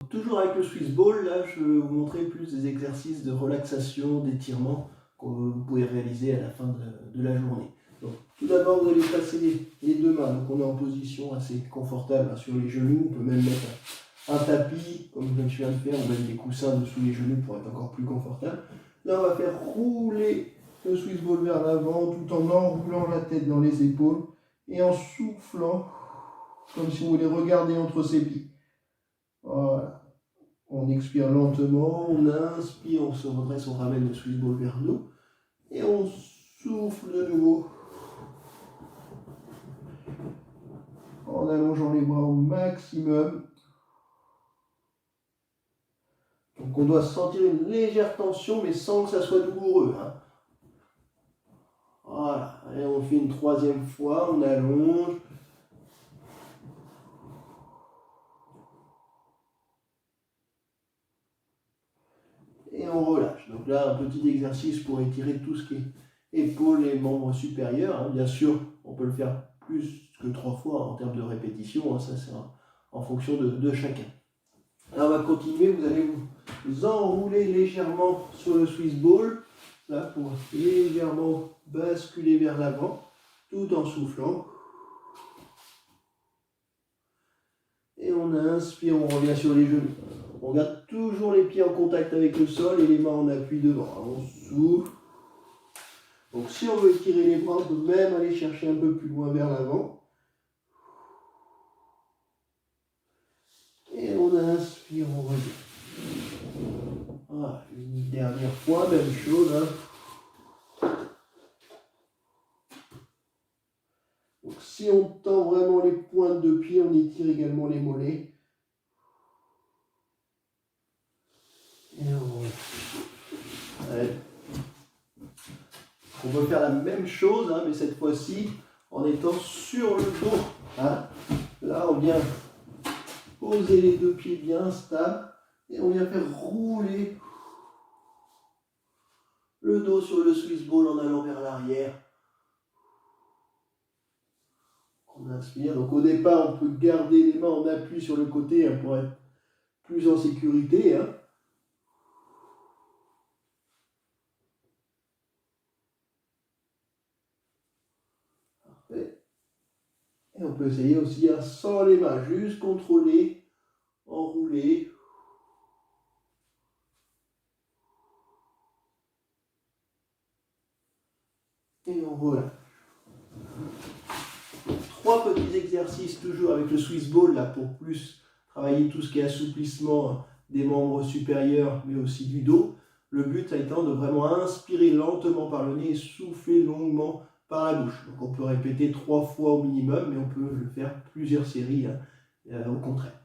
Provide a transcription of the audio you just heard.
Toujours avec le Swiss Ball, là je vais vous montrer plus des exercices de relaxation, d'étirement que vous pouvez réaliser à la fin de la journée. Donc, tout d'abord, vous allez placer les deux mains, donc on est en position assez confortable sur les genoux. On peut même mettre un tapis, comme je viens de faire, ou même des coussins dessous les genoux pour être encore plus confortable. Là, on va faire rouler le Swiss Ball vers l'avant tout en enroulant la tête dans les épaules et en soufflant, comme si vous voulez regarder entre ses pieds. Voilà. On expire lentement, on inspire, on se redresse, on ramène le Swiss Ball vers nous et on souffle de nouveau en allongeant les bras au maximum. Donc on doit sentir une légère tension mais sans que ça soit douloureux. Voilà, et on fait une troisième fois, on allonge. Et on relâche. Donc là, un petit exercice pour étirer tout ce qui est épaules et membres supérieurs. Bien sûr, on peut le faire plus que 3 fois en termes de répétition. Ça, c'est en fonction de chacun. Alors, on va continuer. Vous allez vous enrouler légèrement sur le Swiss Ball. Là, pour légèrement basculer vers l'avant, tout en soufflant. Et on inspire, on revient sur les genoux. On garde toujours les pieds en contact avec le sol et les mains en appui devant. On souffle. Donc si on veut étirer les bras, on peut même aller chercher un peu plus loin vers l'avant. Et on inspire, on revient. Voilà, une dernière fois, même chose. Donc si on tend vraiment les pointes de pied, on étire également les mollets. Et on revient. Allez. On peut faire la même chose, mais cette fois-ci en étant sur le dos. Là, on vient poser les deux pieds bien stables et on vient faire rouler le dos sur le Swiss Ball en allant vers l'arrière. On inspire. Donc au départ, on peut garder les mains en appui sur le côté pour être plus en sécurité. Et on peut essayer aussi sans les mains, juste contrôler, enrouler. Et on relâche. 3 petits exercices toujours avec le Swiss Ball là, pour plus travailler tout ce qui est assouplissement des membres supérieurs mais aussi du dos. Le but étant de vraiment inspirer lentement par le nez et souffler longuement par la bouche. Donc on peut répéter 3 fois au minimum, mais on peut le faire plusieurs séries au contraire.